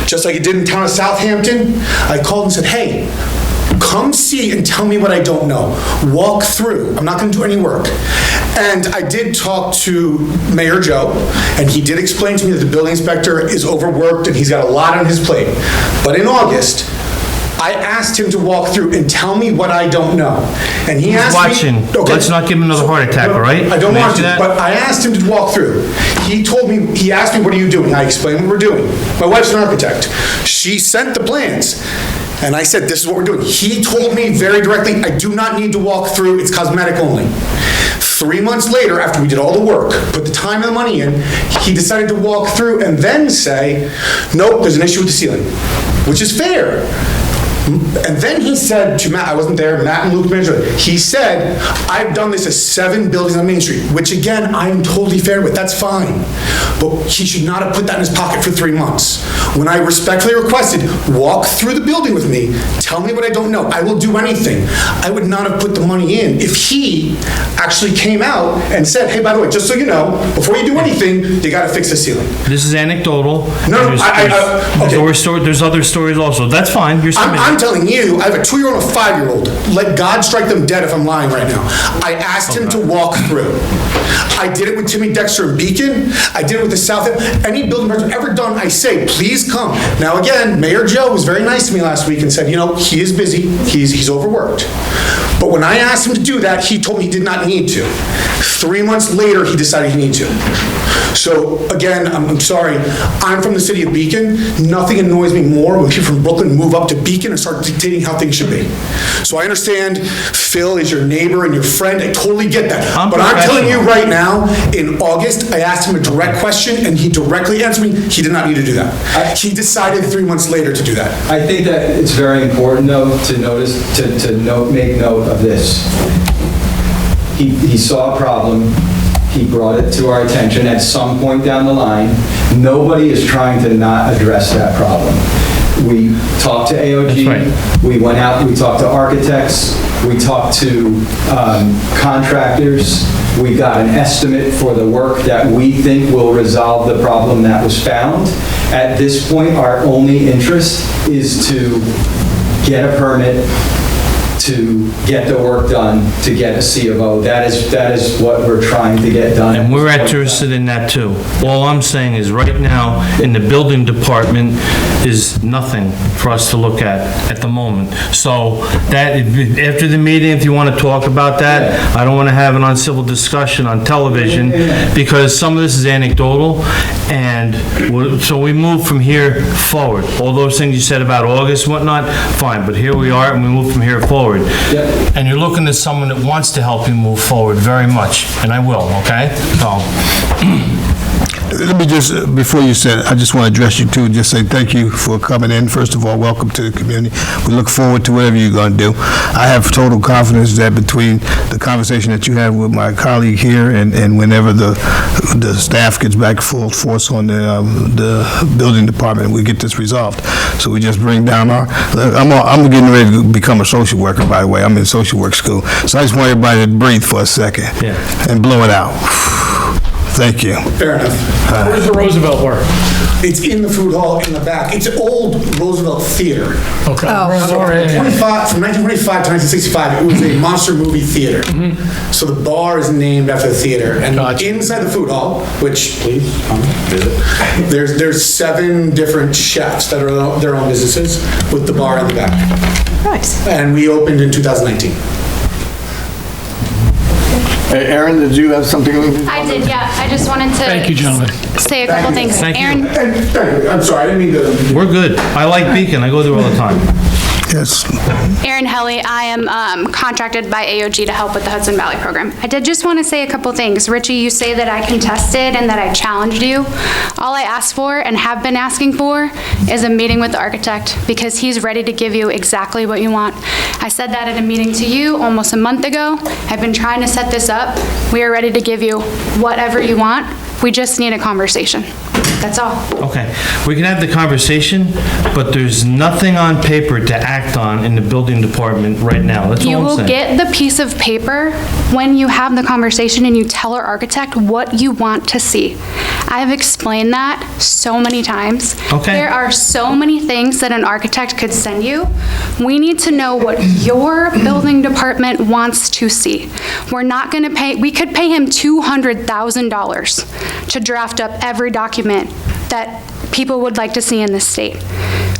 just like he did in town of Southampton, I called and said, hey, come see and tell me what I don't know. Walk through. I'm not going to do any work. And I did talk to Mayor Joe, and he did explain to me that the building inspector is overworked and he's got a lot on his plate. But in August, I asked him to walk through and tell me what I don't know. And he asked Watching. me... Okay. Let's not give him another heart attack, all right? I don't Can I want ask to, you that? but I asked him to walk through. He asked me, what are you doing? I explained what we're doing. My wife's an architect. She sent the plans. And I said, this is what we're doing. He told me very directly, I do not need to walk through, it's cosmetic only. 3 months later, after we did all the work, put the time and the money in, he decided to walk through and then say, nope, there's an issue with the ceiling, which is fair. And then he said to Matt, I wasn't there, Matt and Luke manager, he said, I've done this at 7 buildings on Main Street, which again, I'm totally fair with, that's fine. But he should not have put that in his pocket for 3 months. When I respectfully requested, walk through the building with me, tell me what I don't know, I will do anything. I would not have put the money in if he actually came out and said, hey, by the way, just so you know, before you do anything, you gotta fix the ceiling. This is anecdotal. No, There's other stories also. That's fine. You're submitting. I'm telling you, I have a 2-year-old and a 5-year-old. Let God strike them dead if I'm lying right now. I asked him to walk through. I did it with Timmy Dexter in Beacon. I did it with the South End. Any building permit I've ever done, I say, please come. Now again, Mayor Joe was very nice to me last week and said, you know, he is busy. He's overworked. But when I asked him to do that, he told me he did not need to. 3 months later, he decided he needed to. So again, I'm sorry, I'm from the city of Beacon. Nothing annoys me more when people from Brooklyn move up to Beacon and start dictating how things should be. So I understand Phil is your neighbor and your friend, I totally get that. But I'm telling you right now, in August, I asked him a direct question and he directly answered me, he did not need to do that. He decided 3 months later to do that. I think that it's very important, though, to make note of this. He saw a problem, he brought it to our attention at some point down the line. Nobody is trying to not address that problem. We talked to AOG, That's right. We went out, we talked to architects, we talked to contractors, we got an estimate for the work that we think will resolve the problem that was found. At this point, our only interest is to get a permit to get the work done, to get a C of O. That is what we're trying to get done. And we're interested in that too. All I'm saying is right now, in the building department, is nothing for us to look at the moment. So that, after the meeting, if you want to talk about that, I don't want to have an uncivil discussion on television, because some of this is anecdotal, and so we move from here forward. All those things you said about August and whatnot, fine, but here we are, and we move from here forward. And you're looking at someone that wants to help you move forward very much, and I will, okay? So, Let me just, before you said, I just want to address you too, and just say thank you for coming in. First of all, welcome to the community. We look forward to whatever you're going to do. I have total confidence that between the conversation that you had with my colleague here and whenever the staff gets back full force on the building department, we get this resolved. So we just bring down I'm getting ready to become a social worker, by the way. I'm in social work school. So I just want everybody to breathe for a second and blow it out. Thank you. Fair enough. Where's the Roosevelt work? It's in the food hall in the back. It's an old Roosevelt theater. Okay. So from 1925 to 1965, it was a monster movie theater. So the bar is named after the theater. And inside the food hall, which, please come visit, there's 7 different chefs that are their own businesses with the bar in the back. Nice. And we opened in 2019. Hey, Aaron, did you have something? I did, yeah. I just wanted to Thank you, gentlemen. say a couple things. Thank you. Aaron, I'm sorry, I didn't mean to... we're good. I like Beacon, I go there all the time. Yes. Aaron Helly, I am contracted by AOG to help with the Hudson Valley program. I did just want to say a couple things. Richie, you say that I contested and that I challenged you. All I asked for and have been asking for is a meeting with the architect, because he's ready to give you exactly what you want. I said that at a meeting to you almost a month ago. I've been trying to set this up. We are ready to give you whatever you want. We just need a conversation. That's all. Okay, we can have the conversation, but there's nothing on paper to act on in the building department right now. That's You all I'm will saying. get the piece of paper when you have the conversation and you tell our architect what you want to see. I have explained that so many times. Okay. There are so many things that an architect could send you. We need to know what your building department wants to see. We're not going to pay, we could pay him $200,000 to draft up every document that people would like to see in this state.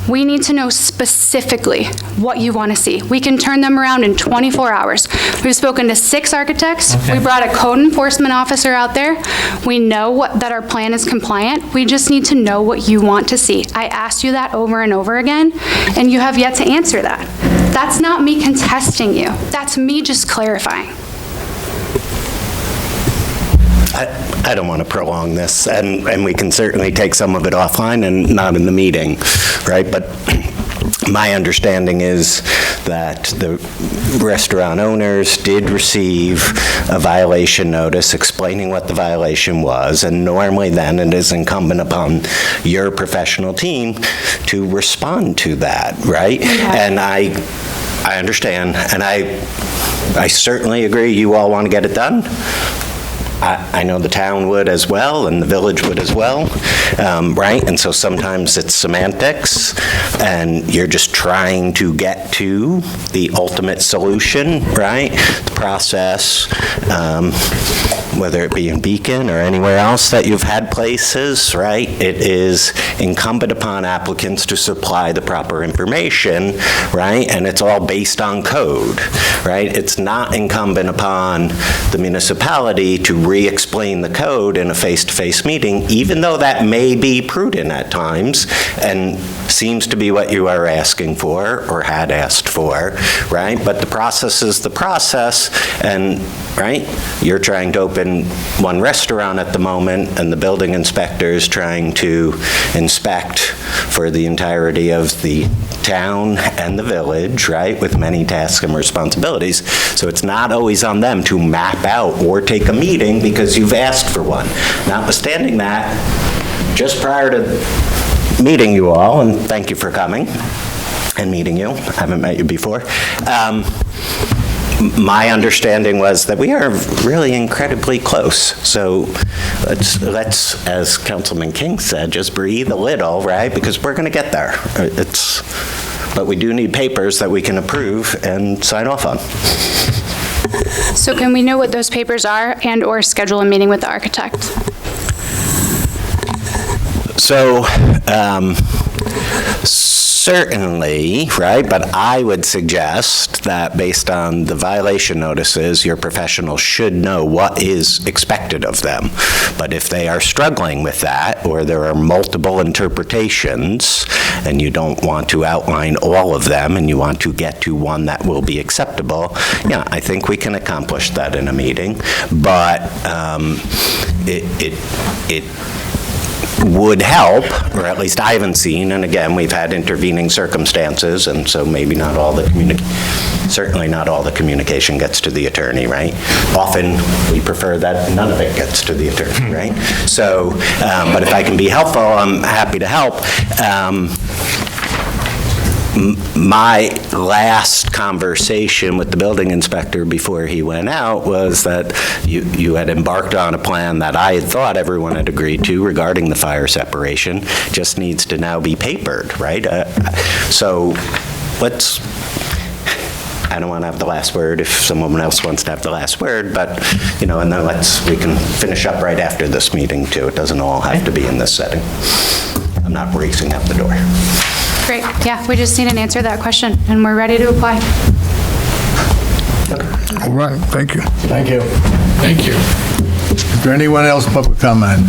We need to know specifically what you want to see. We can turn them around in 24 hours. We've spoken to 6 architects. Okay. We brought a code enforcement officer out there. We know that our plan is compliant. We just need to know what you want to see. I asked you that over and over again, and you have yet to answer that. That's not me contesting you. That's me just clarifying. I don't want to prolong this, and we can certainly take some of it offline and not in the meeting, right? But my understanding is that the restaurant owners did receive a violation notice explaining what the violation was, and normally then it is incumbent upon your professional team to respond to that, right? And I understand, and I certainly agree you all want to get it done. I know the town would as well, and the village would as well, right? And so sometimes it's semantics, and you're just trying to get to the ultimate solution, right? The process, whether it be in Beacon or anywhere else that you've had places, right? It is incumbent upon applicants to supply the proper information, right? And it's all based on code, right? It's not incumbent upon the municipality to re-explain the code in a face-to-face meeting, even though that may be prudent at times and seems to be what you are asking for or had asked for, right? But the process is the process, and, right, you're trying to open one restaurant at the moment, and the building inspector is trying to inspect for the entirety of the town and the village, right, with many tasks and responsibilities. So it's not always on them to map out or take a meeting because you've asked for one. Notwithstanding that, just prior to meeting you all, and thank you for coming and meeting you, I haven't met you before, my understanding was that we are really incredibly close. So let's, as Councilman King said, just breathe a little, right? Because we're going to get there. but we do need papers that we can approve and sign off on. So can we know what those papers are and/or schedule a meeting with the architect? So, certainly, right, but I would suggest that based on the violation notices, your professionals should know what is expected of them. But if they are struggling with that, or there are multiple interpretations, and you don't want to outline all of them, and you want to get to one that will be acceptable, yeah, I think we can accomplish that in a meeting. But it would help, or at least I haven't seen, and again, we've had intervening circumstances, and so maybe not all the certainly not all the communication gets to the attorney, right? Often, we prefer that none of it gets to the attorney, right? So, but if I can be helpful, I'm happy to help. My last conversation with the building inspector before he went out was that you had embarked on a plan that I had thought everyone had agreed to regarding the fire separation, just needs to now be papered, right? So let's, I don't want to have the last word if someone else wants to have the last word, but, you know, and then we can finish up right after this meeting too. It doesn't all have to be in this setting. I'm not racing out the door. Great, yeah, we just need an answer to that question, and we're ready to apply. All right, thank you. Thank you. Thank you. Is there anyone else public comment?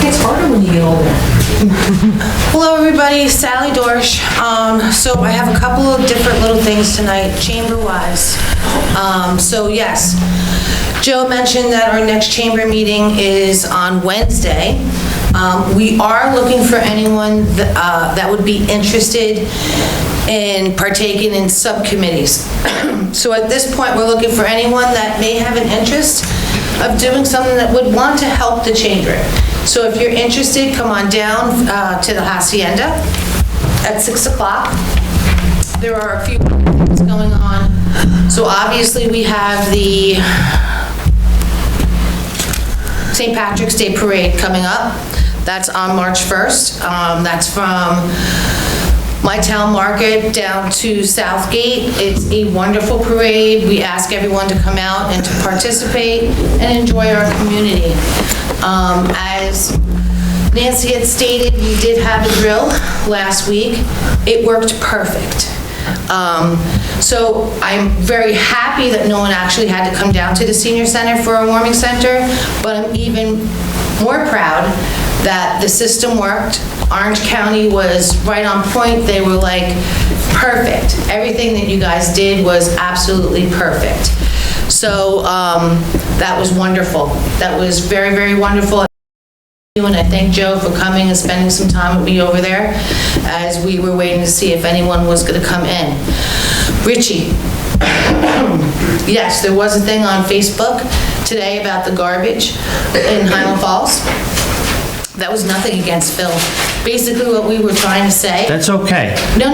It's harder when you get older. Hello, everybody. Sally Dorsch. So I have a couple of different little things tonight, chamber-wise. So yes, Joe mentioned that our next chamber meeting is on Wednesday. We are looking for anyone that would be interested in partaking in subcommittees. So at this point, we're looking for anyone that may have an interest of doing something that would want to help the chamber. So if you're interested, come on down to the Hacienda at 6 o'clock. There are a few things going on. So obviously we have the St. Patrick's Day Parade coming up. That's on March 1st. That's from my town market down to Southgate. It's a wonderful parade. We ask everyone to come out and to participate and enjoy our community. As Nancy had stated, we did have a drill last week. It worked perfect. So I'm very happy that no one actually had to come down to the senior center for a warming center, but I'm even more proud that the system worked. Orange County was right on point. They were like, perfect. Everything that you guys did was absolutely perfect. So that was wonderful. That was very, very wonderful. And I thank Joe for coming and spending some time with me over there as we were waiting to see if anyone was going to come in. Richie, yes, there was a thing on Facebook today about the garbage in Highland Falls. That was nothing against Phil. Basically what we were trying to say. That's okay. No.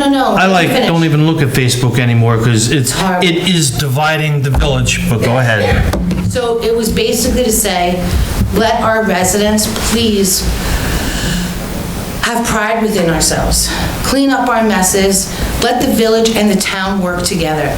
Don't even look at Facebook anymore because it is dividing the village, but go ahead. So it was basically to say, let our residents please have pride within ourselves. Clean up our messes. Let the village and the town work together.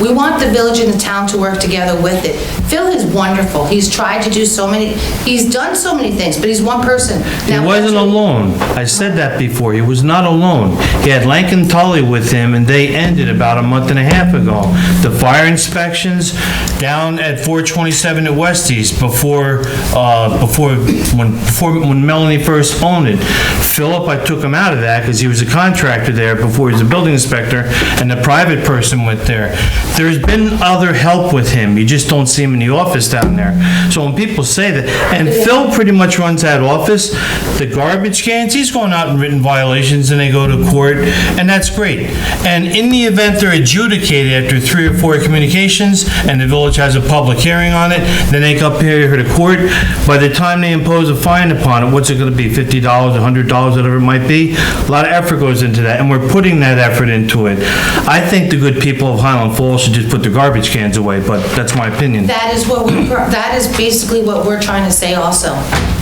We want the village and the town to work together with it. Phil is wonderful. He's tried to do he's done so many things, but he's one person. He wasn't alone. I said that before. He was not alone. He had Lankin Tully with him, and they ended about a month and a half ago. The fire inspections down at 427 at Westies when Melanie first owned it. Philip, I took him out of that because he was a contractor there before he was a building inspector, and the private person went there. There's been other help with him. You just don't see him in the office down there. So when people say that, and Phil pretty much runs that office, the garbage cans, he's going out and written violations and they go to court, and that's great. And in the event they're adjudicated after 3 or 4 communications and the village has a public hearing on it, then they come here to court. By the time they impose a fine upon it, what's it going to be, $50, $100, whatever it might be? A lot of effort goes into that, and we're putting that effort into it. I think the good people of Highland Falls Falls should just put the garbage cans away, but that's my opinion. That is basically what we're trying to say also.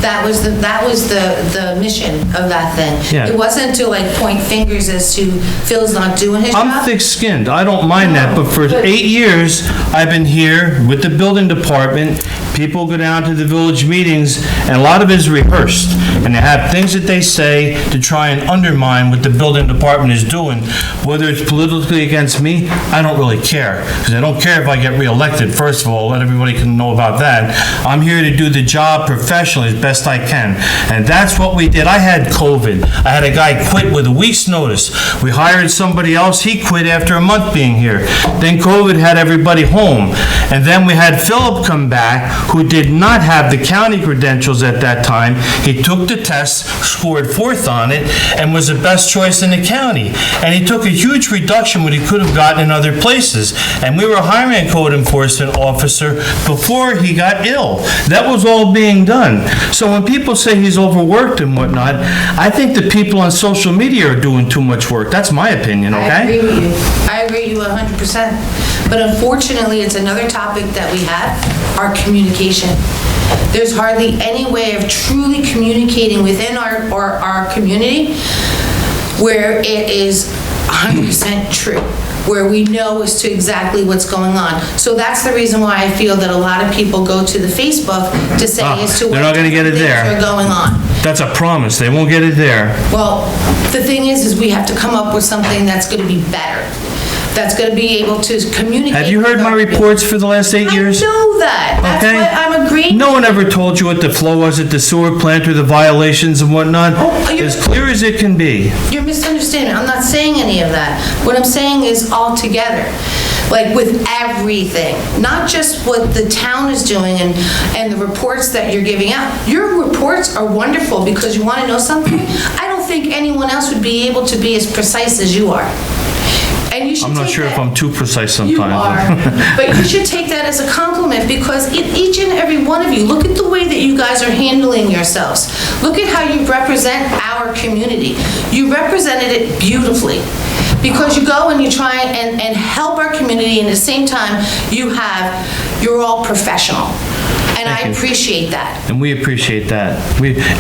That was the mission of that thing. Yeah. It wasn't to like point fingers as to Phil's not doing his job. I'm thick-skinned, I don't mind that, but for 8 years, I've been here with the building department. People go down to the village meetings, and a lot of it is rehearsed, and they have things that they say to try and undermine what the building department is doing. Whether it's politically against me, I don't really care, because I don't care if I get reelected, first of all, let everybody can know about that. I'm here to do the job professionally as best I can, and that's what we did. I had COVID. I had a guy quit with a week's notice. We hired somebody else, he quit after a month being here. Then COVID had everybody home, and then we had Philip come back, who did not have the county credentials at that time. He took the test, scored 4th on it, and was the best choice in the county. And he took a huge reduction what he could have gotten in other places. And we were hiring a code enforcement officer before he got ill. That was all being done. So when people say he's overworked and whatnot, I think the people on social media are doing too much work. That's my opinion, okay? I agree with you. I agree with you 100%. But unfortunately, it's another topic that we have, our communication. There's hardly any way of truly communicating within our community where it is 100% true, where we know as to exactly what's going on. So that's the reason why I feel that a lot of people go to the Facebook to say as to they're not gonna get it there. things are going on. That's a promise. They won't get it there. Well, the thing is we have to come up with something that's going to be better, that's going to be able to communicate. Have you heard my reports for the last 8 years? I know that. That's Okay. what I'm agreeing. No one ever told you what the flow was at the sewer plant or the violations and whatnot. As clear as it can be. You're misunderstanding. I'm not saying any of that. What I'm saying is all together. Like with everything, not just what the town is doing and the reports that you're giving out. Your reports are wonderful because you want to know something. I don't think anyone else would be able to be as precise as you are. And you should I'm not take sure if that- I'm too precise sometimes. You are, but you should take that as a compliment because each and every one of you, look at the way that you guys are handling yourselves. Look at how you represent our community. You represented it beautifully because you go and you try and help our community and at the same time you're all professional. And I appreciate that. And we appreciate that.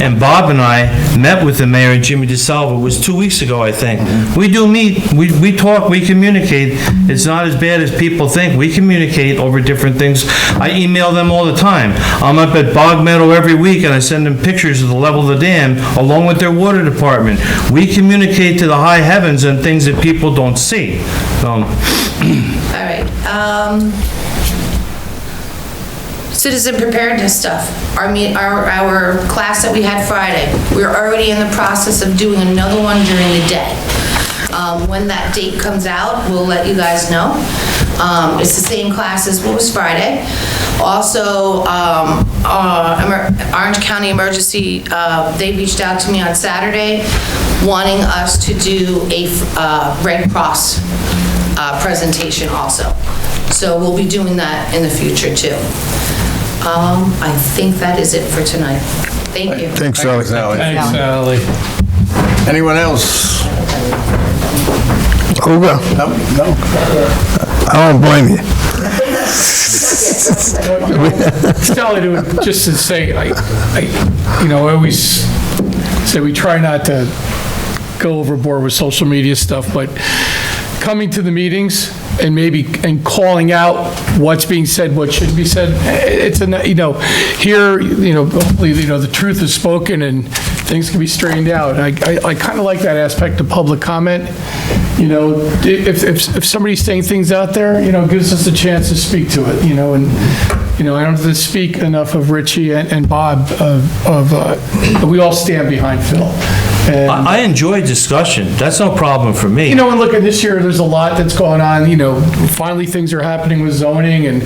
And Bob and I met with the mayor and Jimmy DeSalvo, it was 2 weeks ago, I think. We do meet, we talk, we communicate. It's not as bad as people think. We communicate over different things. I email them all the time. I'm up at Bog Meadow every week and I send them pictures of the level of the dam along with their water department. We communicate to the high heavens and things that people don't see. All right. Citizen preparedness stuff. Our class that we had Friday, we're already in the process of doing another one during the day. When that date comes out, we'll let you guys know. It's the same class as what was Friday. Also, Orange County Emergency, they reached out to me on Saturday wanting us to do a Red Cross presentation also. So we'll be doing that in the future too. I think that is it for tonight. Thank you. Thanks, Sally. Thanks, Sally. Anyone else? Olga, No? I don't blame you. Sally, just to say, I always say we try not to go overboard with social media stuff, but coming to the meetings and calling out what's being said, what should be said, here, hopefully, the truth is spoken and things can be straightened out. I kind of like that aspect of public comment. If somebody's saying things out there, gives us a chance to speak to it, and I don't have to speak enough of Richie and Bob, but we all stand behind Phil. And, I enjoy discussion. That's no problem for me. and look at this year, there's a lot that's going on, finally things are happening with zoning and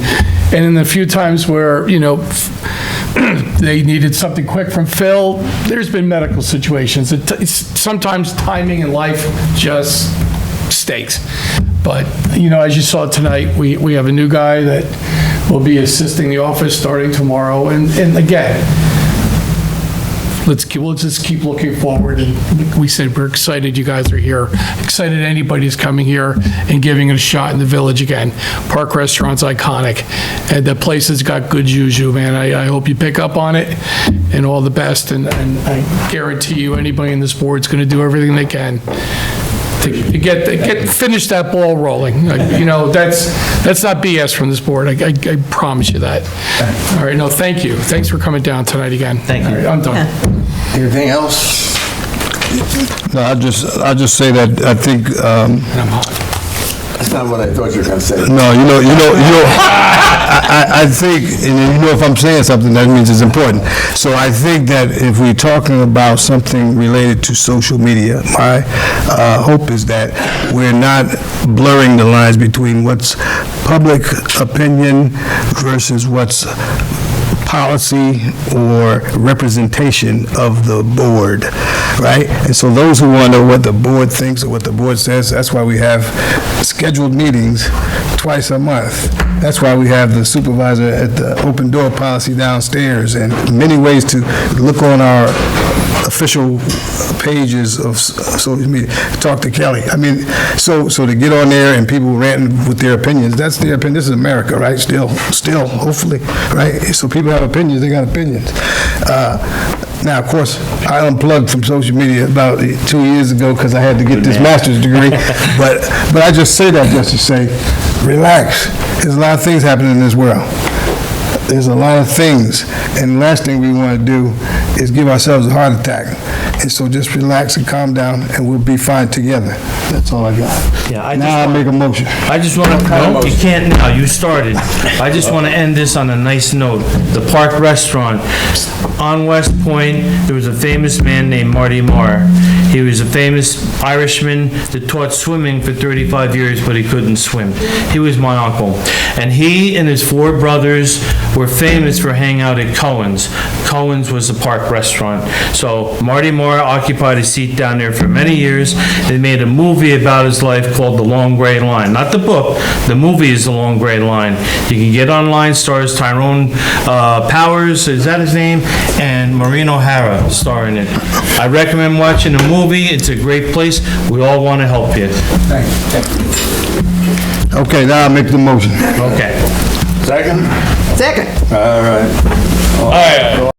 in the few times where, they needed something quick from Phil, there's been medical situations. Sometimes timing in life just stakes. But, as you saw tonight, we have a new guy that will be assisting the office starting tomorrow. And again, we'll just keep looking forward, and we said we're excited you guys are here, excited anybody's coming here and giving it a shot in the village again. Park Restaurant's iconic, and the place has got good juju, man. I hope you pick up on it, and all the best, and I guarantee you, anybody in this board's gonna do everything they can to finish that ball rolling. You know, that's not BS from this board, I promise you that. All right, no, thank you. Thanks for coming down tonight again. Thank you. All right, I'm done. Anything else? No, I'll just say that I think, That's not what I thought you were going to say. no, I think, and if I'm saying something, that means it's important. So I think that if we're talking about something related to social media, my hope is that we're not blurring the lines between what's public opinion versus what's policy or representation of the board, right? And so those who want to know what the board thinks or what the board says, that's why we have scheduled meetings twice a month. That's why we have the supervisor at the open door policy downstairs, and many ways to look on our official pages of social media, talk to Kelly. I mean, so to get on there and people ranting with their opinions, that's their opinion. This is America, right? Still, hopefully, right? So people have opinions, they got opinions. Now, of course, I unplugged from social media about 2 years ago because I had to get this master's degree, but I just say that just to say, relax. There's a lot of things happening in this world. There's a lot of things, and the last thing we want to do is give ourselves a heart attack. And so just relax and calm down, and we'll be fine together. That's all I got. Yeah, Now I'll make a motion. I just want to, no, you can't now, you started. I just want to end this on a nice note. The Park Restaurant on West Point, there was a famous man named Marty Marr. He was a famous Irishman that taught swimming for 35 years, but he couldn't swim. He was my uncle. And he and his 4 brothers were famous for hanging out at Cohen's. Cohen's was a Park Restaurant. So Marty Marr occupied a seat down there for many years. They made a movie about his life called The Long Gray Line. Not the book, the movie is The Long Gray Line. You can get online, stars Tyrone Powers, is that his name? And Maureen O'Hara star in it. I recommend watching the movie. It's a great place. We all want to help you. Okay, now I'll make the motion. Okay. Second? Second. All right. All right.